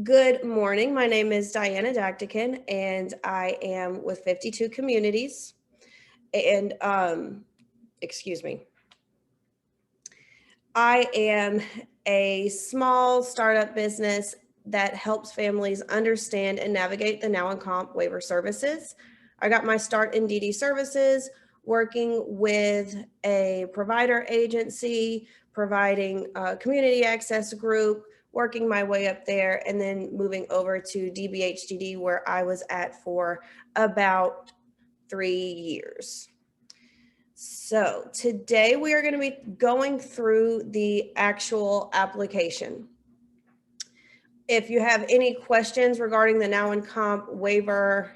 Good morning. My name is Diana Dactican, and I am with 52 Communities. And excuse me, I am a small startup business that helps families understand and navigate the Now and Comp waiver services. I got my start in DD services, working with a provider agency, providing a community access group, working my way up there, and then moving over to DBHDD, where I was at for about 3 years. So today we are going to be going through the actual application. If you have any questions regarding the Now and Comp waiver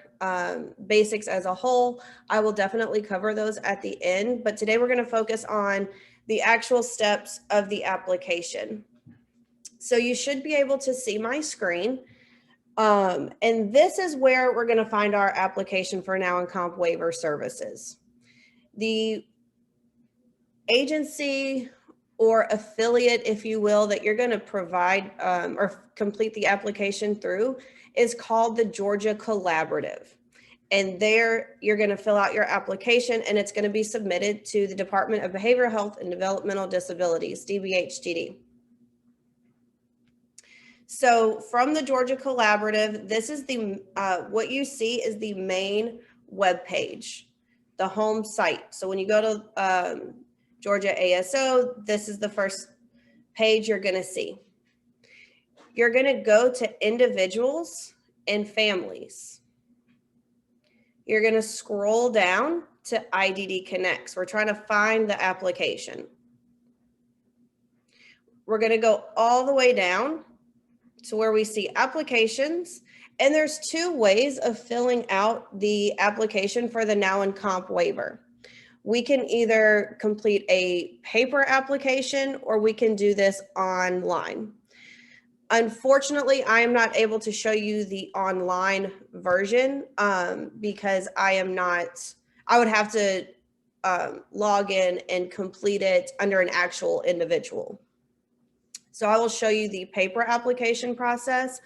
basics as a whole, I will definitely cover those at the end. But today we're going to focus on the actual steps of the application. So you should be able to see my screen. And this is where we're going to find our application for Now and Comp waiver services. The agency or affiliate, if you will, that you're going to provide or complete the application through is called the Georgia Collaborative. And there you're going to fill out your application, and it's going to be submitted to the Department of Behavioral Health and Developmental Disabilities, DBHDD. So from the Georgia Collaborative, this is the what you see is the main web page, the home site. So when you go to Georgia ASO, this is the first page you're going to see. You're going to go to individuals and families. You're going to scroll down to IDD Connects. We're trying to find the application. We're going to go all the way down to where we see applications. And there's two ways of filling out the application for the Now and Comp waiver. We can either complete a paper application or we can do this online. Unfortunately, I am not able to show you the online version because I would have to log in and complete it under an actual individual. So I will show you the paper application process.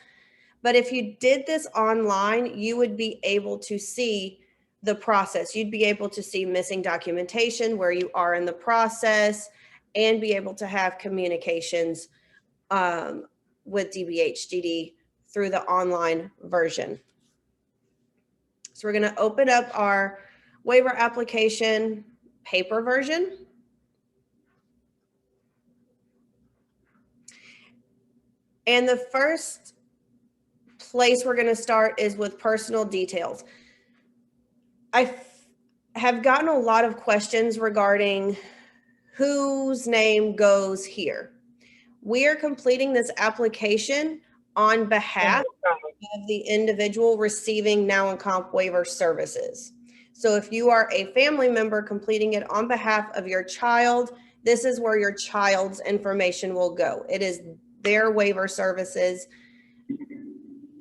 But if you did this online, you would be able to see the process. You'd be able to see missing documentation, where you are in the process, and be able to have communications with DBHDD through the online version. So we're going to open up our waiver application paper version. And the first place we're going to start is with personal details. I have gotten a lot of questions regarding whose name goes here. We are completing this application on behalf of the individual receiving Now and Comp waiver services. So if you are a family member completing it on behalf of your child, this is where your child's information will go. It is their waiver services.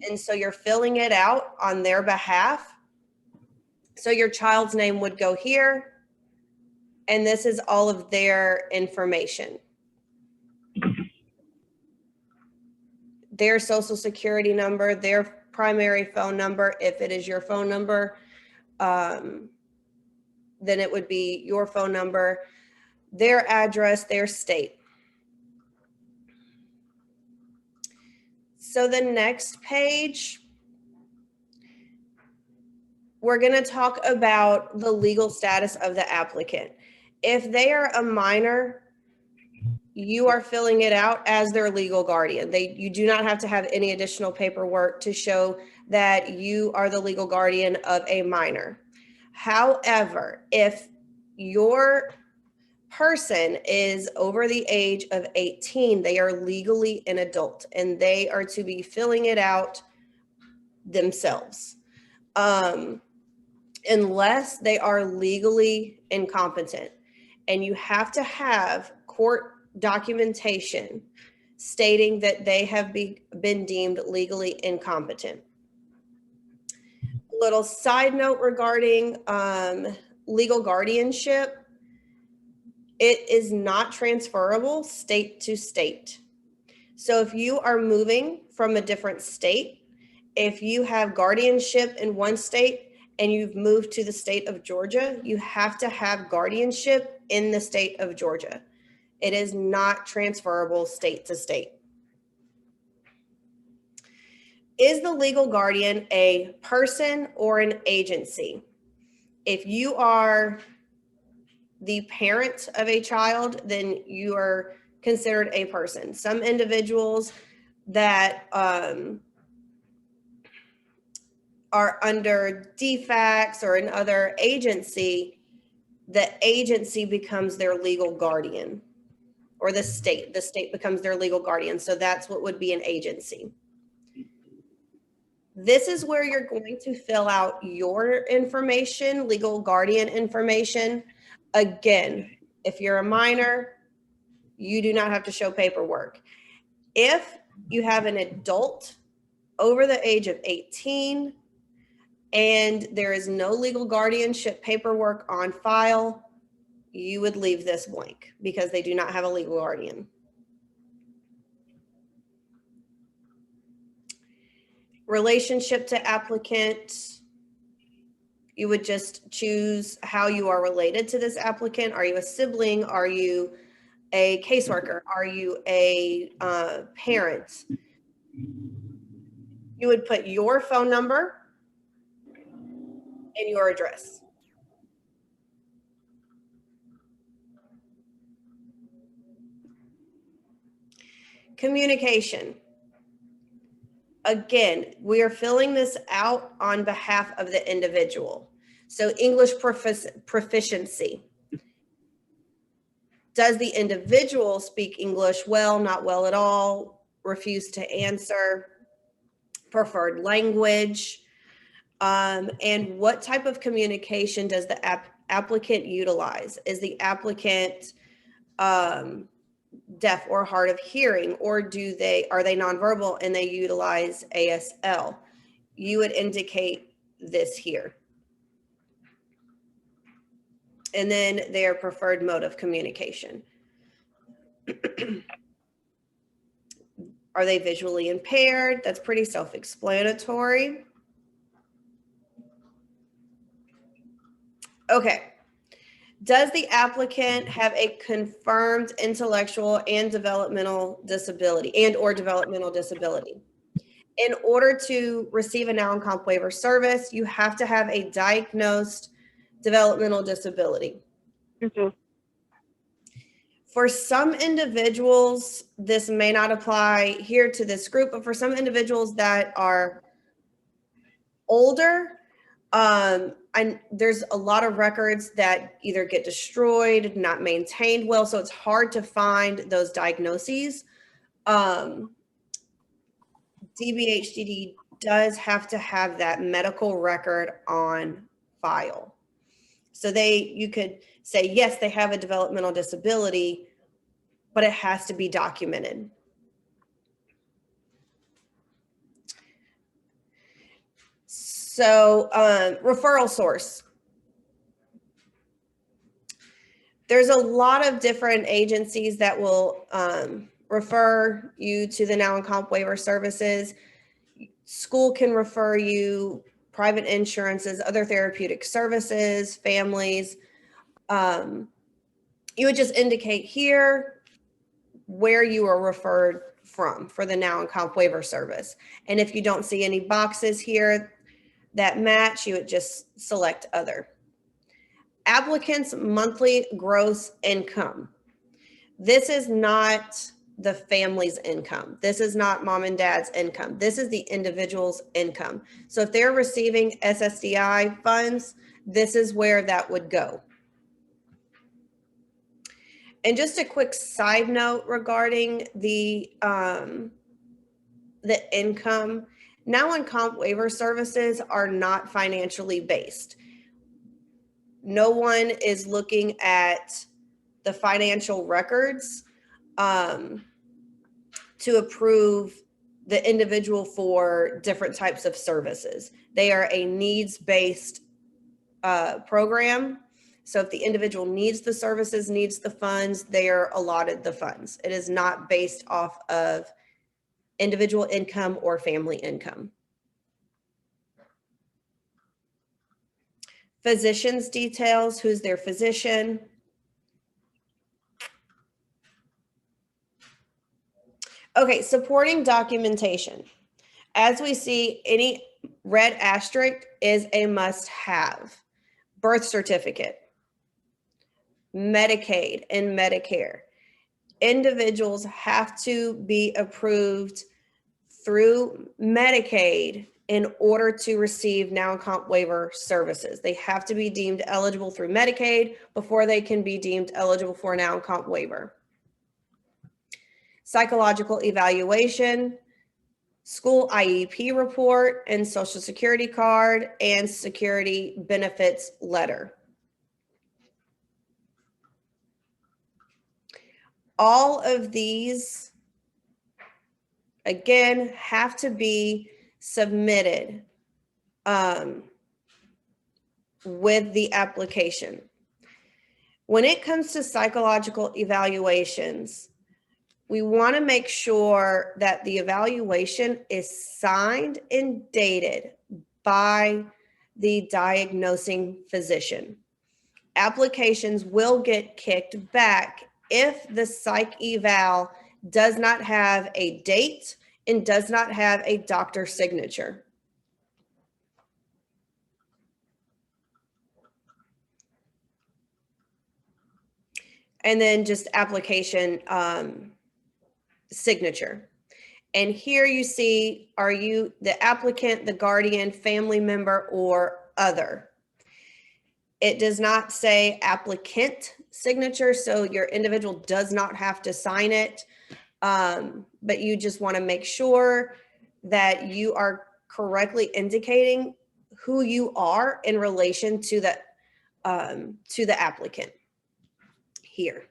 And so you're filling it out on their behalf. So your child's name would go here, and this is all of their information. Their social security number, their primary phone number, if it is your phone number, then it would be your phone number, their address, their state. So the next page, we're going to talk about the legal status of the applicant. If they are a minor, you are filling it out as their legal guardian. You do not have to have any additional paperwork to show that you are the legal guardian of a minor. However, if your person is over the age of 18, they are legally an adult, and they are to be filling it out themselves. Unless they are legally incompetent, and you have to have court documentation stating that they have been deemed legally incompetent. A little side note regarding legal guardianship: it is not transferable state to state. So if you are moving from a different state, if you have guardianship in one state and you've moved to the state of Georgia, you have to have guardianship in the state of Georgia. It is not transferable state to state. Is the legal guardian a person or an agency? If you are the parent of a child, then you are considered a person. Some individuals that are under DFACS or another agency, the agency becomes their legal guardian, or the state becomes their legal guardian. So that's what would be an agency. This is where you're going to fill out your information, legal guardian information. Again, if you're a minor, you do not have to show paperwork. If you have an adult over the age of 18 and there is no legal guardianship paperwork on file, you would leave this blank because they do not have a legal guardian. Relationship to applicant, you would just choose how you are related to this applicant. Are you a sibling? Are you a caseworker? Are you a parent? You would put your phone number and your address. Communication. Again, we are filling this out on behalf of the individual. So English proficiency. Does the individual speak English well, not well at all, refuse to answer, preferred language, and what type of communication does the applicant utilize? Is the applicant deaf or hard of hearing, or are they nonverbal and they utilize ASL? You would indicate this here. And then their preferred mode of communication. Are they visually impaired? That's pretty self-explanatory. Okay. Does the applicant have a confirmed intellectual and developmental disability or developmental disability? In order to receive a now and comp waiver service, you have to have a diagnosed developmental disability. Mm-hmm. For some individuals, this may not apply here to this group, but for some individuals that are older, there's a lot of records that either get destroyed, not maintained well, so it's hard to find those diagnoses. DBHDD does have to have that medical record on file. So you could say, yes, they have a developmental disability, but it has to be documented. So referral source. There's a lot of different agencies that will refer you to the now and comp waiver services. School can refer you, private insurances, other therapeutic services, families. You would just indicate here where you are referred from for the now and comp waiver service. And if you don't see any boxes here that match, you would just select other. Applicant's monthly gross income. This is not the family's income. This is not mom and dad's income. This is the individual's income. So if they're receiving SSDI funds, this is where that would go. And just a quick side note regarding the income, now and comp waiver services are not financially based. No one is looking at the financial records to approve the individual for different types of services. They are a needs-based program. So if the individual needs the services, needs the funds, they are allotted the funds. It is not based off of individual income or family income. Physician's details, who's their physician. Okay, supporting documentation. As we see, any red asterisk is a must-have. Birth certificate, Medicaid and Medicare. Individuals have to be approved through Medicaid in order to receive now and comp waiver services. They have to be deemed eligible through Medicaid before they can be deemed eligible for now and comp waiver. Psychological evaluation, school IEP report, and social security card and security benefits letter. All of these, again, have to be submitted with the application. When it comes to psychological evaluations, we want to make sure that the evaluation is signed and dated by the diagnosing physician. Applications will get kicked back if the psych eval does not have a date and does not have a doctor's signature. And then just application signature. And here you see, are you the applicant, the guardian, family member, or other? It does not say applicant signature, so your individual does not have to sign it, but you just want to make sure that you are correctly indicating who you are in relation to the applicant here.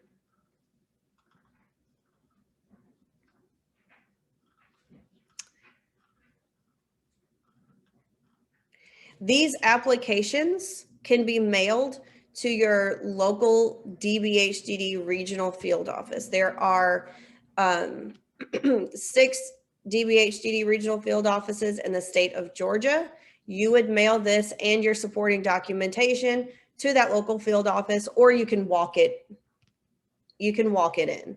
These applications can be mailed to your local DBHDD regional field office. There are 6 DBHDD regional field offices in the state of Georgia. You would mail this and your supporting documentation to that local field office, or you can walk it. You can walk it in.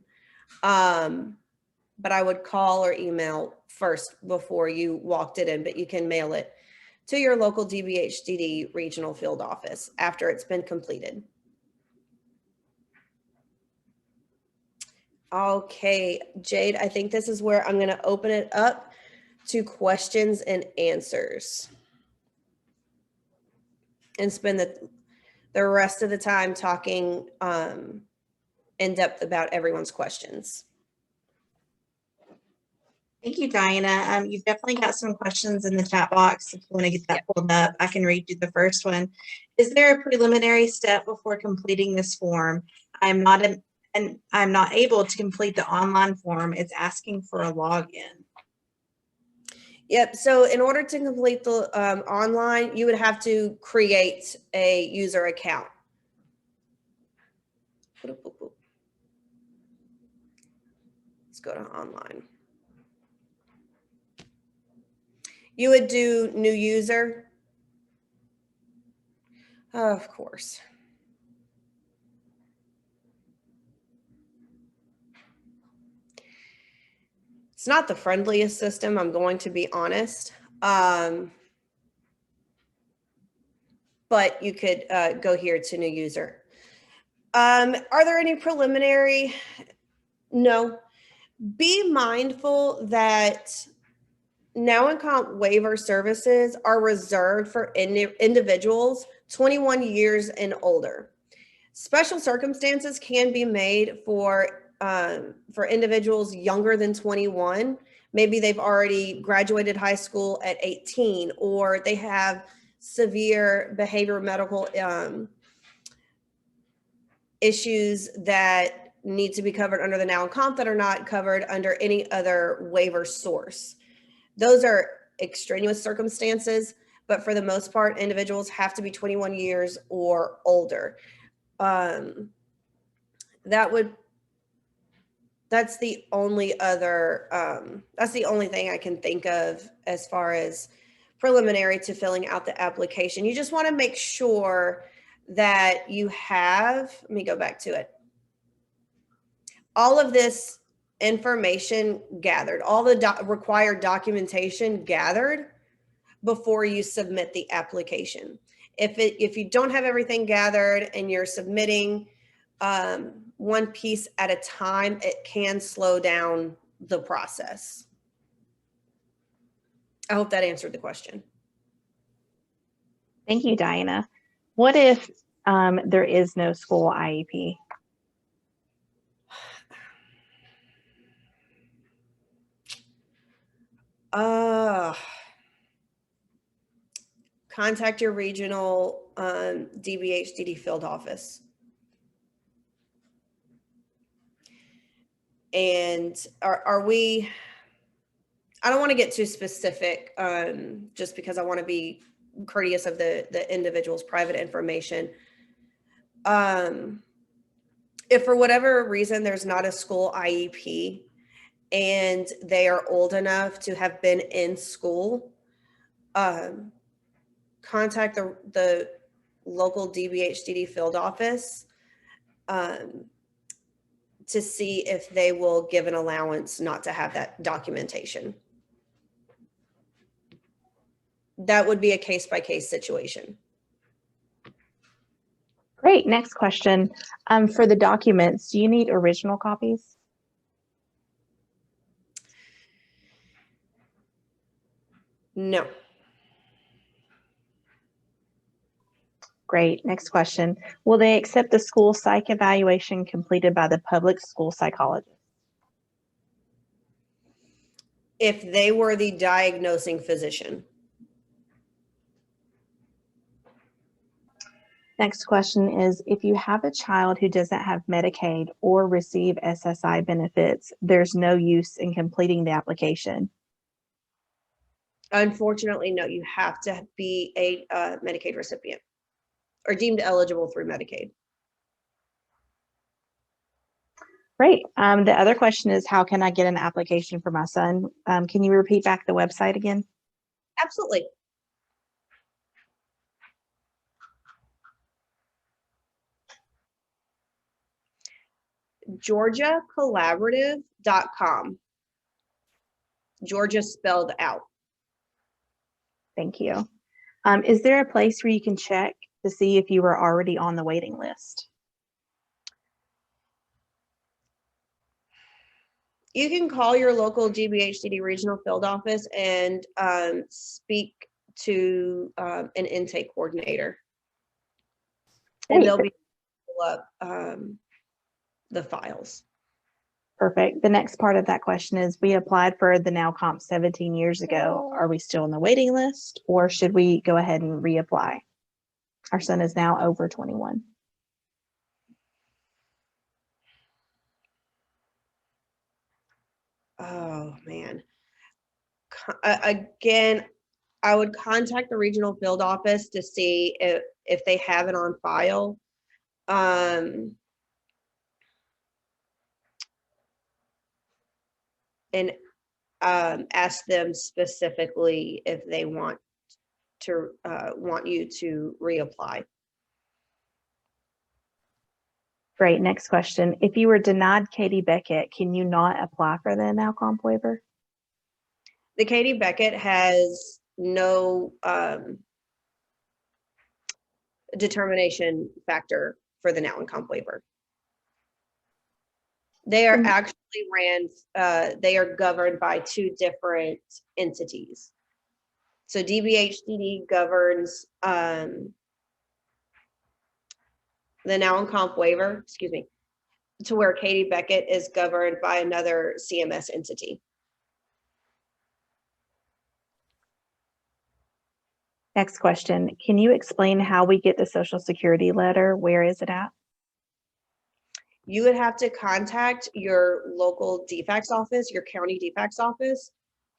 But I would call or email first before you walked it in, but you can mail it to your local DBHDD regional field office after it's been completed. Okay, Jade, I think this is where I'm going to open it up to questions and answers and spend the rest of the time talking in depth about everyone's questions. Thank you, Diana. You've definitely got some questions in the chat box. If you want to get that pulled up, I can read you the first one. Is there a preliminary step before completing this form? I'm not able to complete the online form. It's asking for a login. Yep. So in order to complete the online, you would have to create a user account. Let's go to online. You would do new user. Of course. It's not the friendliest system, I'm going to be honest. But you could go here to new user. Are there any preliminary? No. Be mindful that now and comp waiver services are reserved for individuals 21 years and older. Special circumstances can be made for individuals younger than 21. Maybe they've already graduated high school at 18, or they have severe behavioral medical issues that need to be covered under the now and comp that are not covered under any other waiver source. Those are extraneous circumstances, but for the most part, individuals have to be 21 years or older. That would That's the only other, that's the only thing I can think of as far as preliminary to filling out the application. You just want to make sure that you have, let me go back to it. All of this information gathered, all the required documentation gathered before you submit the application. If you don't have everything gathered and you're submitting one piece at a time, it can slow down the process. I hope that answered the question. Thank you, Diana. What if there is no school IEP? Contact your regional DBHDD field office. And are we, I don't want to get too specific just because I want to be courteous of the individual's private information. If for whatever reason there's not a school IEP and they are old enough to have been in school, contact the local DBHDD field office to see if they will give an allowance not to have that documentation. That would be a case-by-case situation. Great. Next question. For the documents, do you need original copies? No. Great. Next question. Will they accept the school psych evaluation completed by the public school psychologist? If they were the diagnosing physician. Next question is, if you have a child who doesn't have Medicaid or receive SSI benefits, there's no use in completing the application. Unfortunately, no, you have to be a Medicaid recipient or deemed eligible through Medicaid. Great. The other question is, how can I get an application for my son? Can you repeat back the website again? Absolutely. GeorgiaCollaborative.com. Georgia spelled out. Thank you. Is there a place where you can check to see if you were already on the waiting list? You can call your local DBHDD regional field office and speak to an intake coordinator. And they'll be able to pull up the files. Perfect. The next part of that question is, we applied for the Now Comp 17 years ago. Are we still on the waiting list, or should we go ahead and reapply? Our son is now over 21. Oh, man. Again, I would contact the regional field office to see if they have it on file. And ask them specifically if they want you to reapply. Great. Next question. If you were denied Katie Beckett, can you not apply for the Now Comp waiver? The Katie Beckett has no determination factor for the Now and Comp waiver. They are actually they are governed by two different entities. So DBHDD governs the Now and Comp waiver, excuse me, to where Katie Beckett is governed by another CMS entity. Next question. Can you explain how we get the Social Security letter? Where is it at? You would have to contact your local DFACS office, your county DFACS office,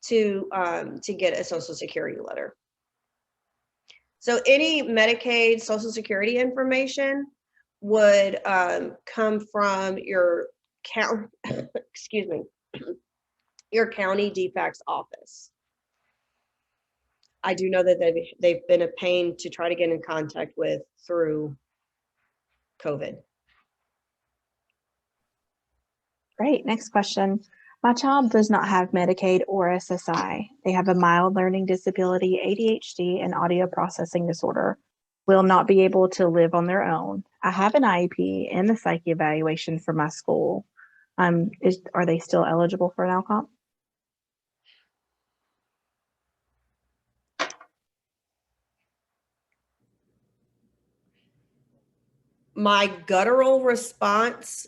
to get a Social Security letter. So any Medicaid Social Security information would come from your count, excuse me, your county DFACS office. I do know that they've been a pain to try to get in contact with through COVID. Great. Next question. My child does not have Medicaid or SSI. They have a mild learning disability, ADHD, and audio processing disorder. Will not be able to live on their own. I have an IEP and the psych evaluation for my school. Are they still eligible for an outcome? My guttural response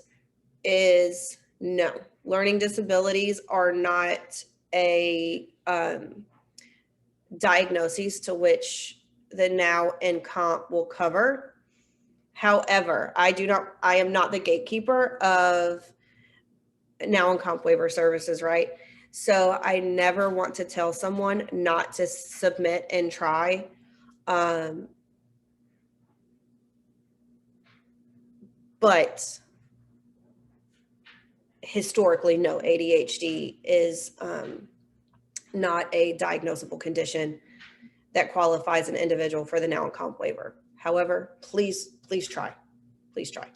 is no. Learning disabilities are not a diagnosis to which the now and comp will cover. However, I am not the gatekeeper of now and comp waiver services, right? So I never want to tell someone not to submit and try. But historically, no, ADHD is not a diagnosable condition that qualifies an individual for the now and comp waiver. However, please try. Please try.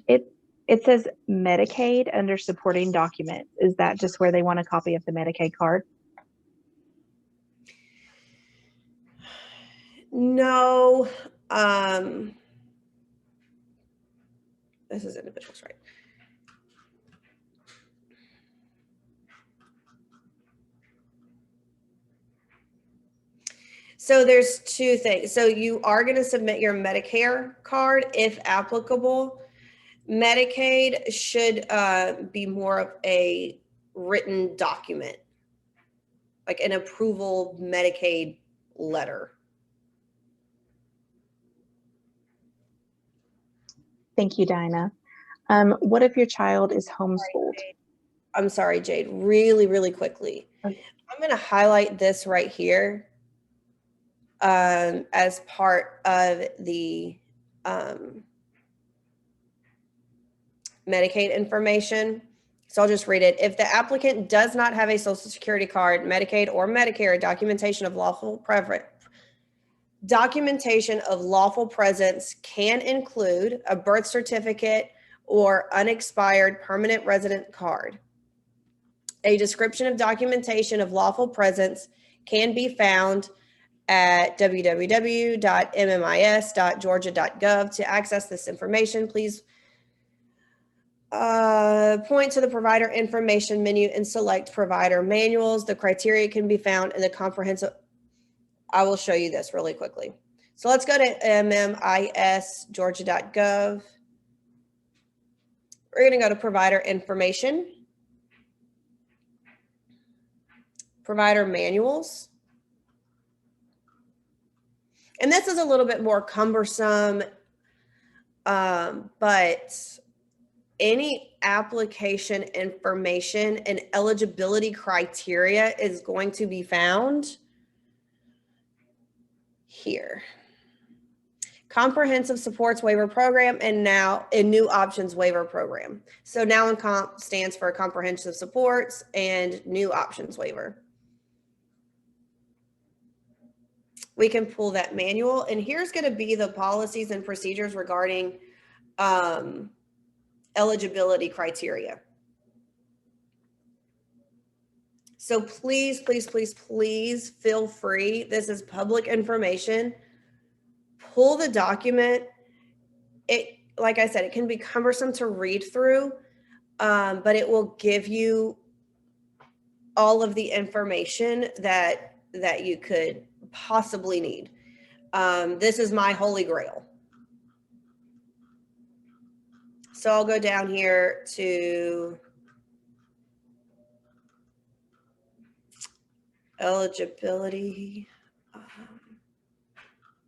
It says Medicaid under supporting documents. Is that just where they want a copy of the Medicaid card? No. This is individuals, right? So there's two things. So you are going to submit your Medicare card if applicable. Medicaid should be more of a written document, like an approval Medicaid letter. Thank you, Dinah. What if your child is homeschooled? I'm sorry, Jade, really quickly. Okay. I'm going to highlight this right here as part of the Medicaid information. So I'll just read it. If the applicant does not have a Social Security card, Medicaid, or Medicare, documentation of lawful presence can include a birth certificate or unexpired permanent resident card. A description of documentation of lawful presence can be found at www.mmis.georgia.gov. To access this information, please point to the provider information menu and select provider manuals. The criteria can be found in the comprehensive. I will show you this really quickly. So let's go to mmis.georgia.gov. We're going to go to provider information, provider manuals. And this is a little bit more cumbersome, but any application information and eligibility criteria is going to be found here. Comprehensive Supports Waiver Program and now a New Options Waiver Program. So now and comp stands for Comprehensive Supports and New Options Waiver. We can pull that manual, and here's going to be the policies and procedures regarding eligibility criteria. So please feel free. This is public information. Pull the document. It, like I said, it can be cumbersome to read through, but it will give you all of the information that you could possibly need. This is my holy grail. So I'll go down here to eligibility,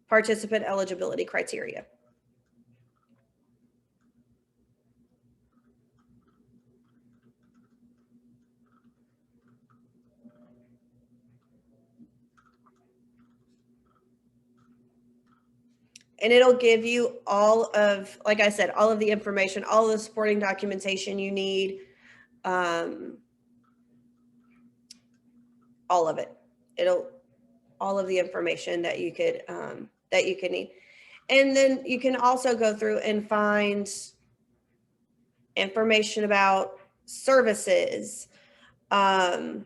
participant eligibility criteria. And it'll give you all of, like I said, all of the information, all of the supporting documentation you need, all of it. All of the information that you could need. And then you can also go through and find information about services, contact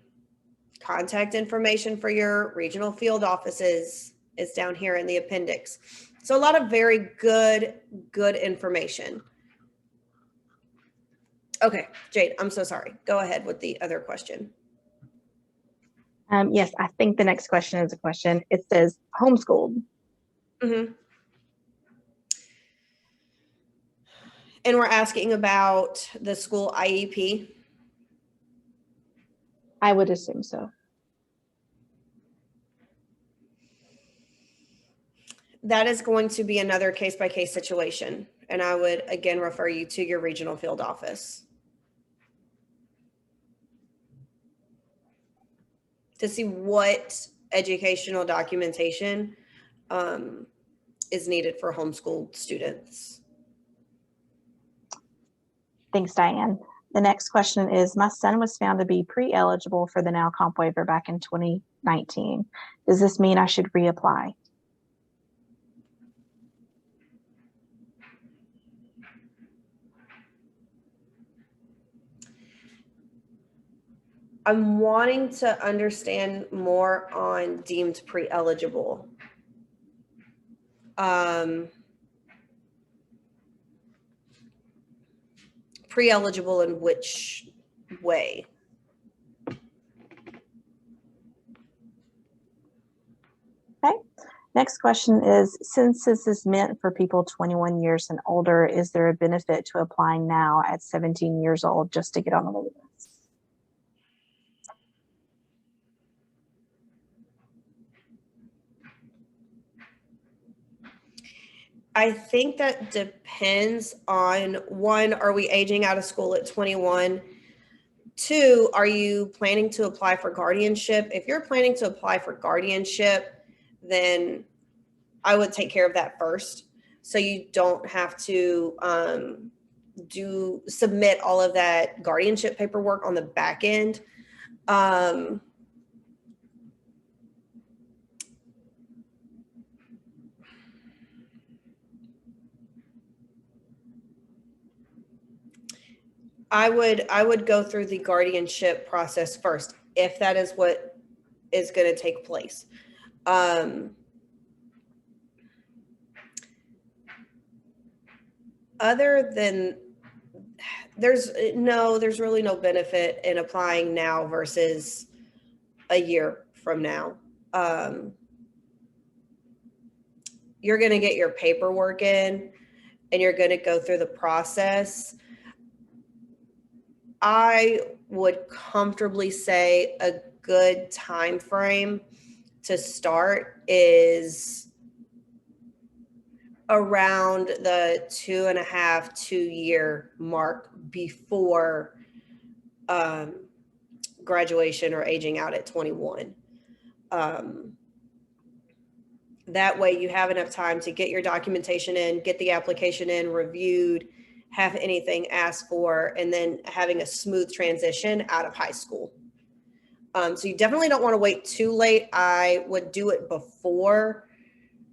information for your regional field offices is down here in the appendix. So a lot of very good information. Okay, Jade, I'm so sorry. Go ahead with the other question. Yes, I think the next question is a question. It says homeschooled. Mm-hmm. And we're asking about the school IEP. I would assume so. That is going to be another case-by-case situation. And I would, again, refer you to your regional field office to see what educational documentation is needed for homeschooled students. Thanks, Diane. The next question is, my son was found to be pre-eligible for the Now Comp waiver back in 2019. Does this mean I should reapply? I'm wanting to understand more on deemed pre-eligible. Pre-eligible in which way? Okay. Next question is, since this is meant for people 21 years and older, is there a benefit to applying now at 17 years old just to get on the wait list? I think that depends on, one, are we aging out of school at 21? Two, are you planning to apply for guardianship? If you're planning to apply for guardianship, then I would take care of that first, so you don't have to submit all of that guardianship paperwork on the back end. I would go through the guardianship process first, if that is what is going to take place. Other than, there's really no benefit in applying now versus a year from now. You're going to get your paperwork in and you're going to go through the process. I would comfortably say a good time frame to start is around the 2.5-2 year mark before graduation or aging out at 21. That way you have enough time to get your documentation in, get the application in, reviewed, have anything asked for, and then having a smooth transition out of high school. So you definitely don't want to wait too late. I would do it before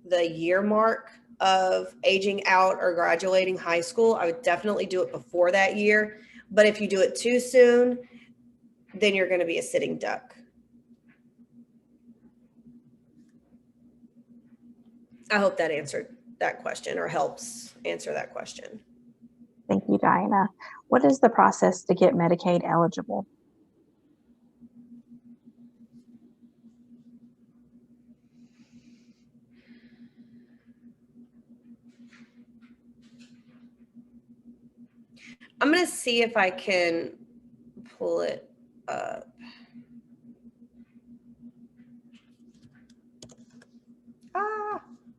the year mark of aging out or graduating high school. I would definitely do it before that year. But if you do it too soon, then you're going to be a sitting duck. I hope that answered that question or helps answer that question. Thank you, Diana. What is the process to get Medicaid eligible? I'm going to see if I can pull it up.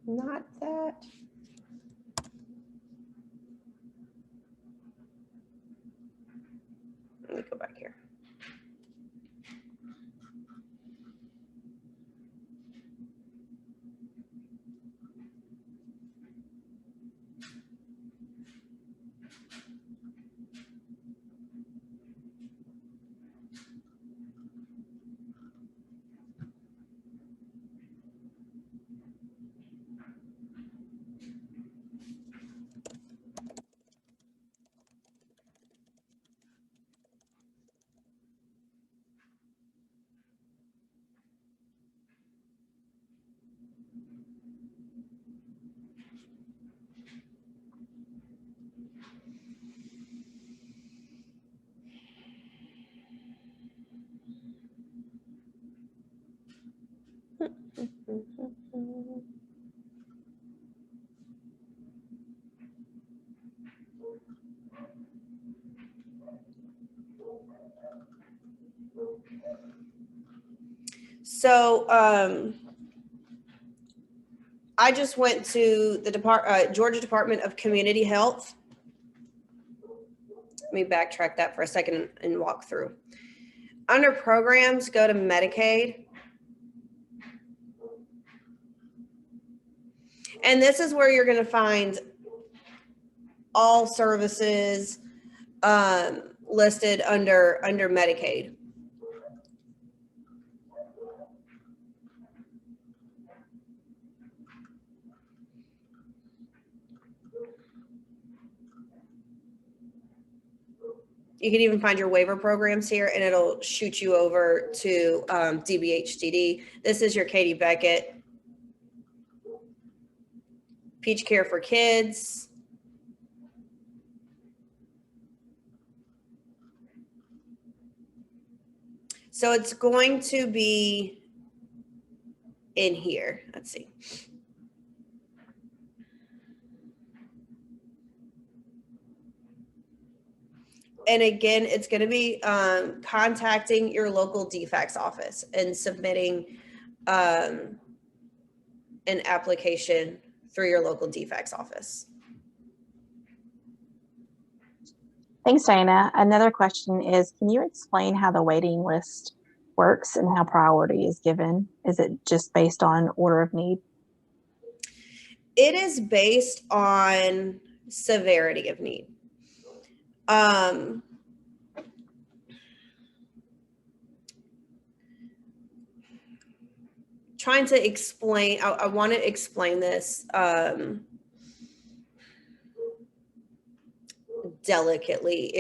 Not that. Let me go back here. So I just went to the Georgia Department of Community Health. Let me backtrack that for a second and walk through. Under programs, go to Medicaid. And this is where you're going to find all services listed under Medicaid. You can even find your waiver programs here, and it'll shoot you over to DBHDD. This is your Katie Beckett. Peach Care for Kids. So it's going to be in here. Let's see. And again, it's going to be contacting your local DFACS office and submitting an application through your local DFACS office. Thanks, Diana. Another question is, can you explain how the waiting list works and how priority is given? Is it just based on order of need? It is based on severity of need. Trying to explain, I want to explain this delicately,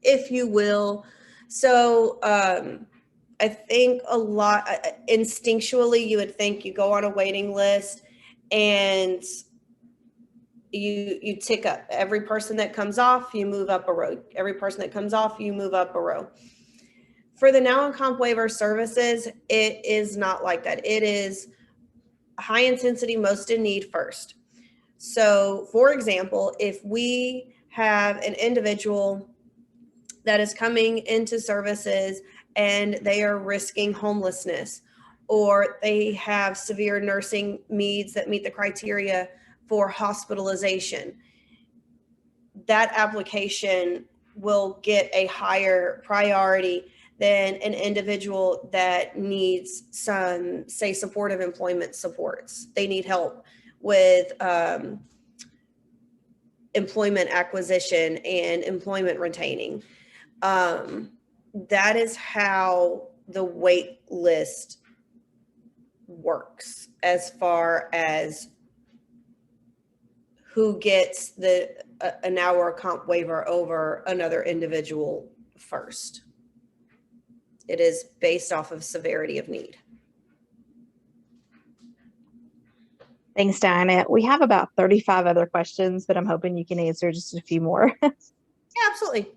if you will. So I think a lot, instinctually, you would think you go on a waiting list and you tick up. Every person that comes off, you move up a row. Every person that comes off, you move up a row. For the now and comp waiver services, it is not like that. It is high intensity, most in need first. So for example, if we have an individual that is coming into services and they are risking homelessness, or they have severe nursing needs that meet the criteria for hospitalization, that application will get a higher priority than an individual that needs some, say, supportive employment supports. They need help with employment acquisition and employment retaining. That is how the wait list works as far as who gets an hour comp waiver over another individual first. It is based off of severity of need. Thanks, Diana. We have about 35 other questions, but I'm hoping you can answer just a few more. Yeah, absolutely.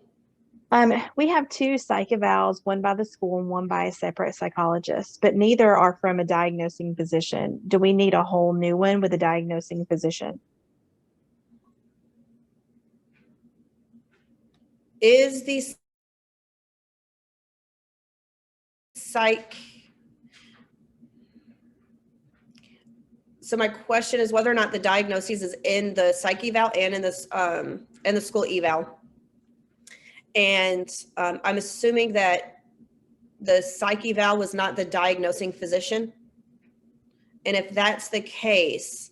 We have 2 psych evals, one by the school and one by a separate psychologist, but neither are from a diagnosing physician. Do we need a whole new one with a diagnosing physician? Is the psych, so my question is whether or not the diagnosis is in the psych eval and in this in the school eval. And I'm assuming that the psych eval was not the diagnosing physician. And if that's the case,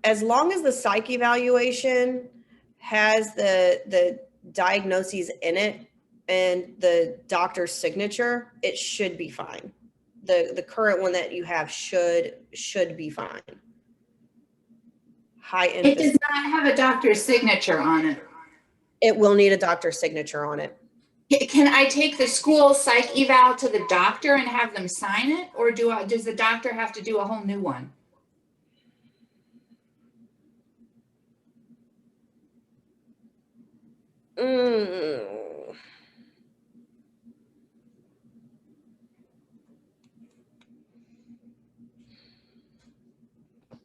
as long as the psych evaluation has the diagnoses in it and the doctor's signature, it should be fine. The current one that you have should be fine. High emphasis. It does not have a doctor's signature on it. It will need a doctor's signature on it. Can I take the school psych eval to the doctor and have them sign it, or does the doctor have to do a whole new one? Mm.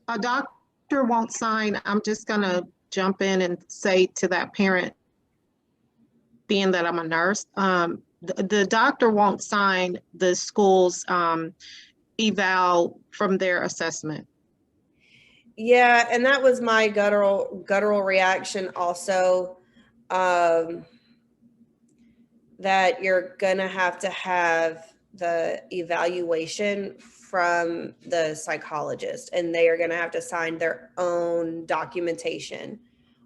A doctor won't sign. I'm just gonna jump in and say to that parent, being that I'm a nurse, the doctor won't sign the school's eval from their assessment. Yeah, and that was my guttural reaction also. That you're gonna have to have the evaluation from the psychologist, and they are gonna have to sign their own documentation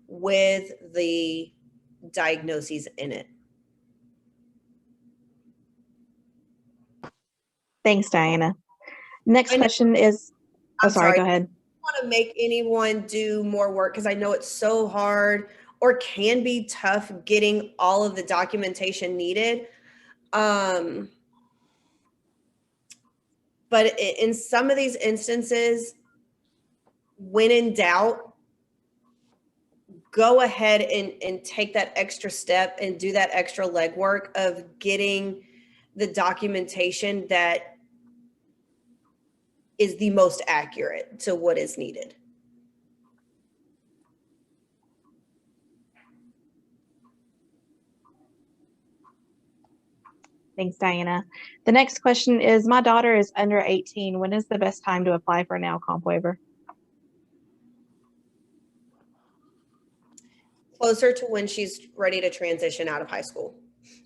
with the diagnoses in it. Thanks, Diana. Next I know- question is, oh, I'm sorry, sorry. go ahead. Want to make anyone do more work because I know it's so hard or can be tough getting all of the documentation needed. But in some of these instances, when in doubt, go ahead and take that extra step and do that extra legwork of getting the documentation that is the most accurate to what is needed. Thanks, Diana. The next question is, my daughter is under 18. When is the best time to apply for a now comp waiver? Closer to when she's ready to transition out of high school.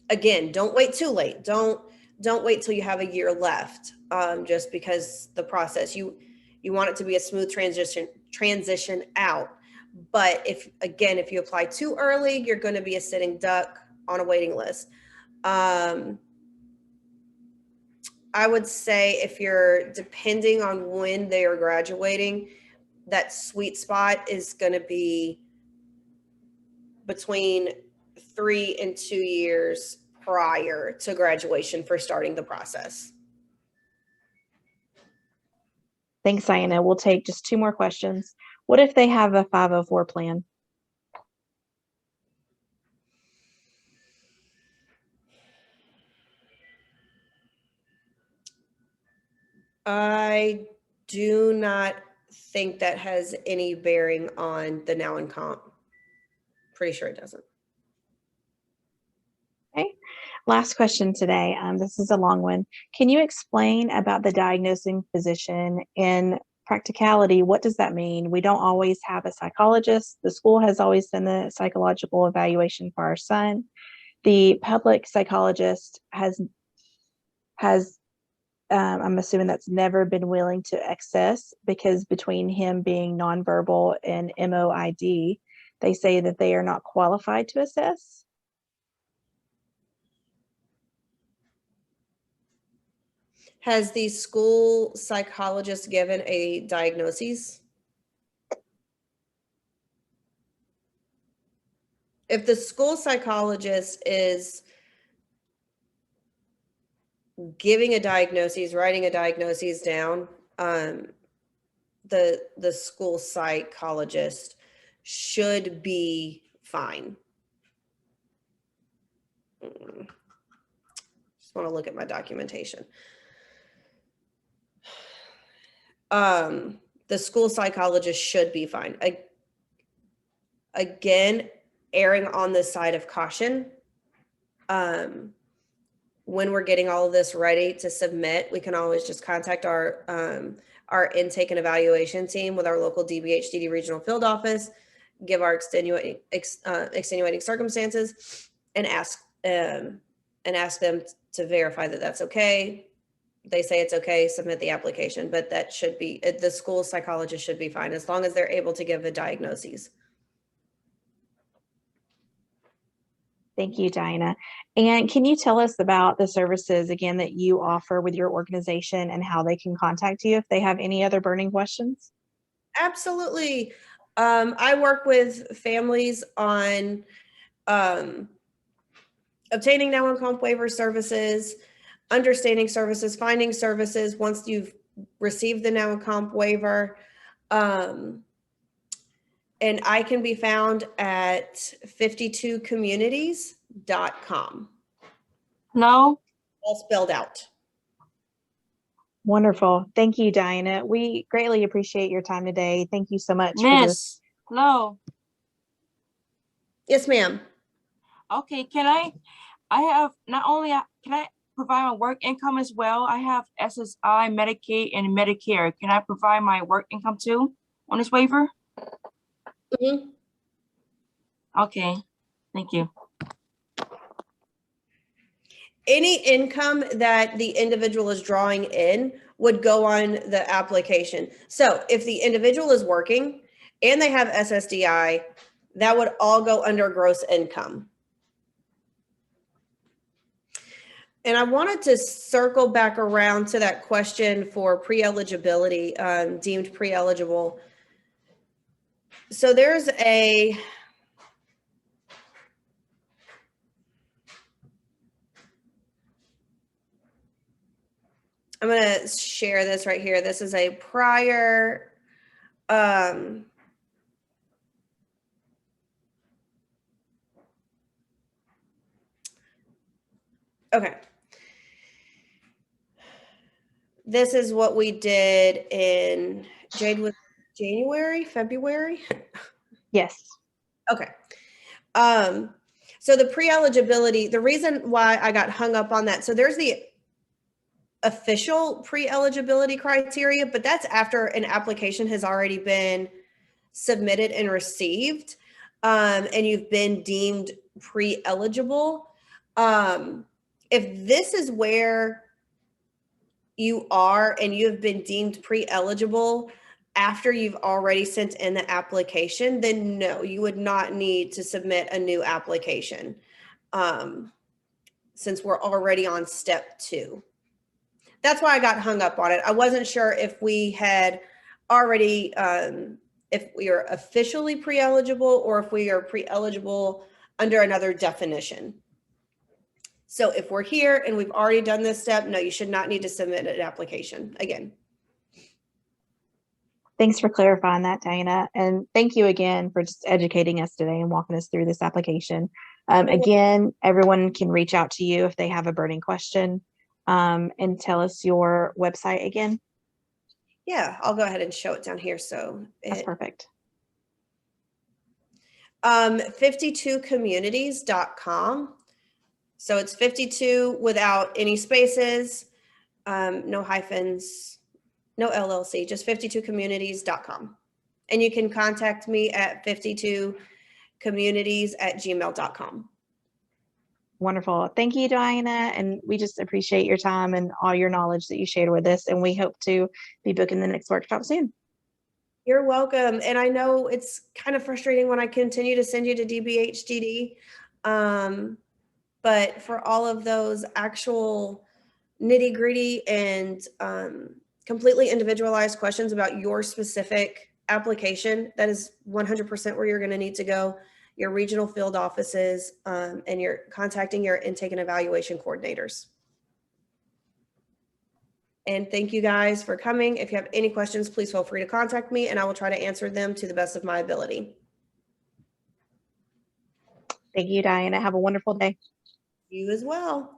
Again, don't wait too late. Don't wait till you have a year left. Just because the process, you want it to be a smooth transition out. But if you apply too early, you're going to be a sitting duck on a waiting list. I would say if you're depending on when they are graduating, that sweet spot is going to be between 3 and 2 years prior to graduation for starting the process. Thanks, Diana. We'll take just 2 more questions. What if they have a 504 plan? I do not think that has any bearing on the now and comp. Pretty sure it doesn't. Okay. Last question today. This is a long one. Can you explain about the diagnosing physician in practicality? What does that mean? We don't always have a psychologist. The school has always done the psychological evaluation for our son. The public psychologist has I'm assuming that's never been willing to access, because between him being nonverbal and MOID, they say that they are not qualified to assess. Has the school psychologist given a diagnosis? If the school psychologist is giving a diagnosis, writing a diagnosis down, the school psychologist should be fine. Just want to look at my documentation. The school psychologist should be fine. Again, erring on the side of caution. When we're getting all of this ready to submit, we can always just contact our intake and evaluation team with our local DBHDD regional field office, give our extenuating circumstances, and ask them to verify that that's okay. They say it's okay, submit the application, but that should be, the school psychologist should be fine as long as they're able to give a diagnosis. Thank you, Diana. And can you tell us about the services again that you offer with your organization and how they can contact you if they have any other burning questions? Absolutely. I work with families on obtaining now and comp waiver services, understanding services, finding services once you've received the now and comp waiver. And I can be found at 52communities.com. No, All spelled out. Wonderful. Thank you, Diana. We greatly appreciate your time today. Thank you so much for this. miss. No. Yes, ma'am. Okay, I have not only, can I provide my work income as well? I have SSI, Medicaid, and Medicare. Can I provide my work income too on this waiver? Mhm. Okay, thank you. Any income that the individual is drawing in would go on the application. So if the individual is working and they have SSDI, that would all go under gross income. And I wanted to circle back around to that question for pre-eligibility, deemed pre-eligible. So there's I'm going to share this right here. This is a prior, okay. This is what we did in, Jade, was January, February? Yes. Okay. So the pre-eligibility, the reason why I got hung up on that, so there's the official pre-eligibility criteria, but that's after an application has already been submitted and received, and you've been deemed pre-eligible. If this is where you are and you've been deemed pre-eligible after you've already sent in the application, then no, you would not need to submit a new application, since we're already on step 2. That's why I got hung up on it. I wasn't sure if we had already, if we are officially pre-eligible or if we are pre-eligible under another definition. So if we're here and we've already done this step, no, you should not need to submit an application again. Thanks for clarifying that, Diana. And thank you again for just educating us today and walking us through this application. Again, everyone can reach out to you if they have a burning question, and tell us your website again. Yeah, I'll go ahead and show it down here. So That's perfect. 52communities.com. So it's 52 without any spaces, no hyphens, no LLC, just 52communities.com. And you can contact me at 52communities@gmail.com. Wonderful. Thank you, Diana. And we just appreciate your time and all your knowledge that you shared with us. And we hope to be booking the next workshop soon. You're welcome. And I know it's kind of frustrating when I continue to send you to DBHDD. But for all of those actual nitty gritty and completely individualized questions about your specific application, that is 100% where you're going to need to go. Your regional field offices, and you're contacting your intake and evaluation coordinators. And thank you guys for coming. If you have any questions, please feel free to contact me and I will try to answer them to the best of my ability. Thank you, Diana. Have a wonderful day. You as well.